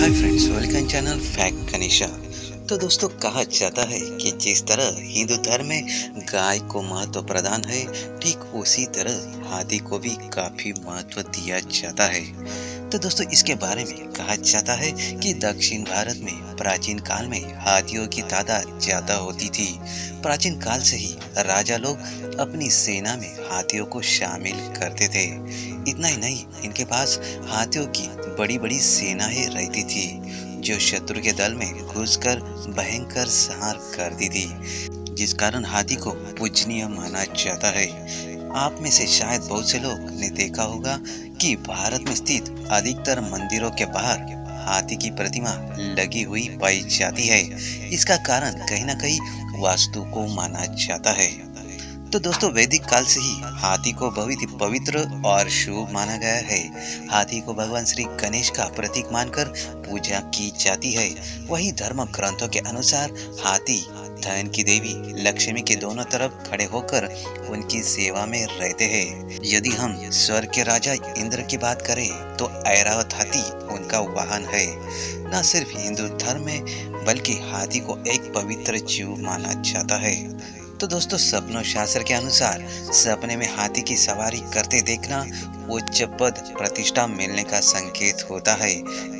Hi friends, welcome channel fact Ganesha. तो दोस्तों, कहा जाता है कि जिस तरह हिंदू धर्म में गाय को महत्व प्रदान है, ठीक उसी तरह हाथी को भी काफी महत्व दिया जाता है। तो दोस्तों, इसके बारे में कहा जाता है कि दक्षिण भारत में प्राचीन काल में हाथियों की तादाद ज्यादा होती थी। प्राचीन काल से ही राजा लोग अपनी सेना में हाथियों को शामिल करते थे। इतना ही नहीं, इनके पास हाथियों की बड़ी बड़ी सेनाएं रहती थी जो शत्रु के दल में घुसकर भयंकर संहार करती थी, जिस कारण हाथी को पूजनीय माना जाता है। आप में से शायद बहुत से लोग ने देखा होगा कि भारत में स्थित अधिकतर मंदिरों के बाहर हाथी की प्रतिमा लगी हुई पाई जाती है। इसका कारण कहीं ना कहीं वास्तु को माना जाता है। तो दोस्तों, वैदिक काल से ही हाथी को बहुत ही पवित्र और शुभ माना गया है। हाथी को भगवान श्री गणेश का प्रतीक मानकर पूजा की जाती है। वही धर्म ग्रंथों के अनुसार हाथी धन की देवी लक्ष्मी के दोनों तरफ खड़े होकर उनकी सेवा में रहते हैं। यदि हम स्वर्ग के राजा इंद्र की बात करें तो ऐरावत हाथी उनका वाहन है। न सिर्फ हिंदू धर्म में बल्कि हाथी को एक पवित्र जीव माना जाता है। तो दोस्तों, सपनों शास्त्र के अनुसार सपने में हाथी की सवारी करते देखना उच्च पद प्रतिष्ठा मिलने का संकेत होता है।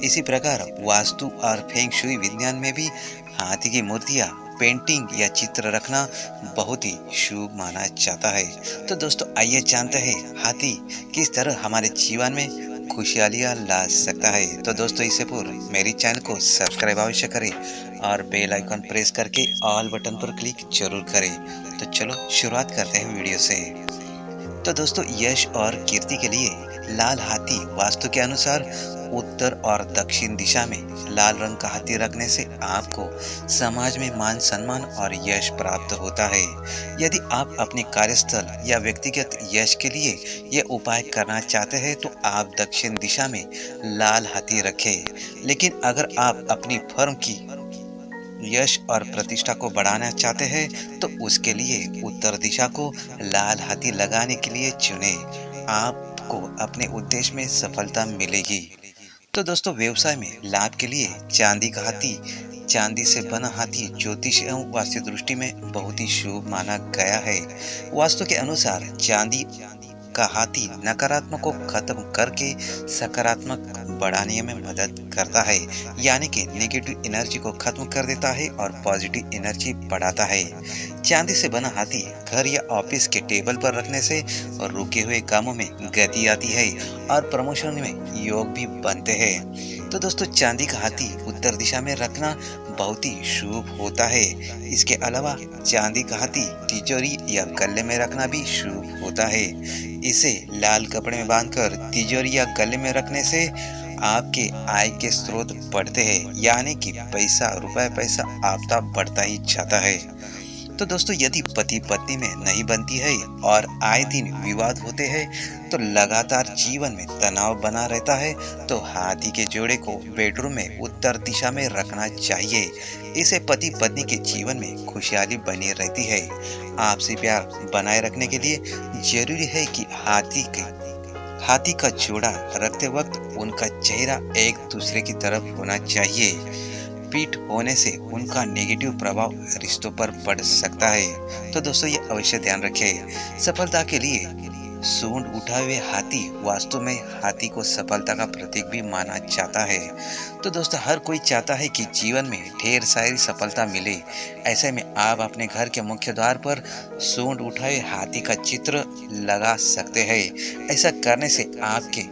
इसी प्रकार वास्तु और फेंग शुई विज्ञान में भी हाथी की मूर्तियां, पेंटिंग या चित्र रखना बहुत ही शुभ माना जाता है। तो दोस्तों, आइए जानते हैं हाथी किस तरह हमारे जीवन में खुशहालियाँ ला सकता है। तो दोस्तों, इससे पूर्व मेरी चैनल को सब्सक्राइब अवश्य करें और बेल आइकन प्रेस करके ऑल बटन पर क्लिक जरूर करें। तो चलो शुरुआत करते हैं वीडियो से। तो दोस्तों, यश और कीर्ति के लिए लाल हाथी वास्तु के अनुसार उत्तर और दक्षिण दिशा में लाल रंग का हाथी रखने से आपको समाज में मान सम्मान और यश प्राप्त होता है। यदि आप अपने कार्यस्थल या व्यक्तिगत यश के लिए यह उपाय करना चाहते हैं तो आप दक्षिण दिशा में लाल हाथी रखें। लेकिन अगर आप अपनी फर्म की यश और प्रतिष्ठा को बढ़ाना चाहते हैं तो उसके लिए उत्तर दिशा को लाल हाथी लगाने के लिए चुने। आपको अपने उद्देश्य में सफलता मिलेगी। तो दोस्तों, व्यवसाय में लाभ के लिए चांदी का हाथी, चांदी से बना हाथी ज्योतिष एवं वास्तु दृष्टि में बहुत ही शुभ माना गया है। वास्तु के अनुसार चांदी का हाथी नकारात्मक को खत्म करके सकारात्मक बढ़ाने में मदद करता है, यानी कि नेगेटिव एनर्जी को खत्म कर देता है और पॉजिटिव एनर्जी बढ़ाता है। चांदी से बना हाथी घर या ऑफिस के टेबल पर रखने से रुके हुए कामों में गति आती है और प्रमोशन में योग भी बनते हैं। तो दोस्तों, चांदी का हाथी उत्तर दिशा में रखना बहुत ही शुभ होता है। इसके अलावा चांदी का हाथी तिजोरी या गले में रखना भी शुभ होता है। इसे लाल कपड़े में बांधकर तिजोरी या गले में रखने से आपके आय के स्रोत बढ़ते हैं, यानी कि रुपए पैसा आपका बढ़ता ही जाता है। तो दोस्तों, यदि पति पत्नी में नहीं बनती है और आए दिन विवाद होते हैं तो लगातार जीवन में तनाव बना रहता है, तो हाथी के जोड़े को बेडरूम में उत्तर दिशा में रखना चाहिए। इसे पति पत्नी के जीवन में खुशहाली बनी रहती है। आपसी प्यार बनाए रखने के लिए जरूरी है कि हाथी का जोड़ा रखते वक्त उनका चेहरा एक दूसरे की तरफ होना चाहिए। पीठ होने से उनका नेगेटिव प्रभाव रिश्तों पर पड़ सकता है। तो दोस्तों, ये अवश्य ध्यान रखें। सफलता के लिए सूंड उठाए हुए हाथी वास्तु में हाथी को सफलता का प्रतीक भी माना जाता है। तो दोस्तों, हर कोई चाहता है कि जीवन में ढेर सारी सफलता मिले। ऐसे में आप अपने घर के मुख्य द्वार पर सूंड उठाए हाथी का चित्र लगा सकते हैं। ऐसा करने से आपके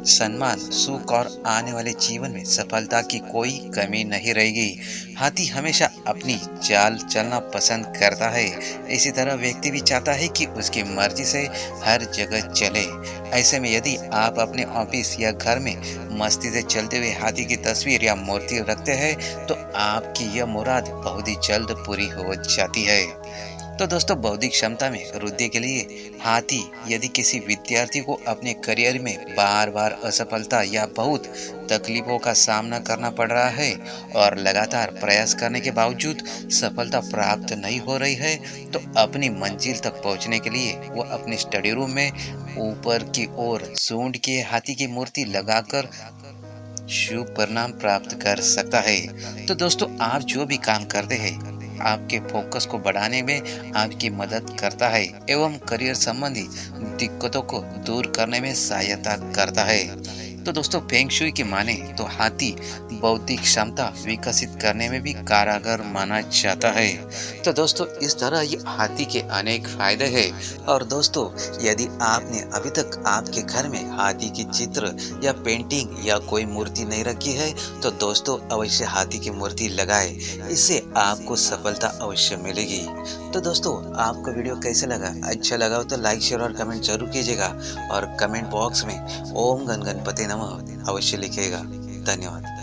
सम्मान, सुख और आने वाले जीवन में सफलता की कोई कमी नहीं रहेगी। हाथी हमेशा अपनी चाल चलना पसंद करता है। इसी तरह व्यक्ति भी चाहता है कि उसकी मर्जी से हर जगह चले। ऐसे में यदि आप अपने ऑफिस या घर में मस्ती से चलते हुए हाथी की तस्वीर या मूर्ति रखते हैं तो आपकी यह मुराद बहुत ही जल्द पूरी हो जाती है। तो दोस्तों, बौद्धिक क्षमता में वृद्धि के लिए हाथी यदि किसी विद्यार्थी को अपने करियर में बार बार असफलता या बहुत तकलीफों का सामना करना पड़ रहा है और लगातार प्रयास करने के बावजूद सफलता प्राप्त नहीं हो रही है, तो अपनी मंजिल तक पहुंचने के लिए वो अपने स्टडी रूम में ऊपर की ओर सूंड के हाथी की मूर्ति लगाकर शुभ परिणाम प्राप्त कर सकता है। तो दोस्तों आप जो भी काम करते हैं आपके फोकस को बढ़ाने में आपकी मदद करता है एवं करियर संबंधी दिक्कतों को दूर करने में सहायता करता है। तो दोस्तों फेंग शुई की माने तो हाथी बौद्धिक क्षमता विकसित करने में भी कारगर माना जाता है। तो दोस्तों इस तरह ये हाथी के अनेक फायदे हैं। और दोस्तों यदि आपने अभी तक आपके घर में हाथी की चित्र या पेंटिंग या कोई मूर्ति नहीं रखी है तो दोस्तों अवश्य हाथी की मूर्ति लगाए, इससे आपको सफलता अवश्य मिलेगी। तो दोस्तों आपको वीडियो कैसे लगा? अच्छा लगा हो तो लाइक शेयर और कमेंट जरूर कीजिएगा और कमेंट बॉक्स में ओम गण गणपति नमः अवश्य लिखिएगा। धन्यवाद।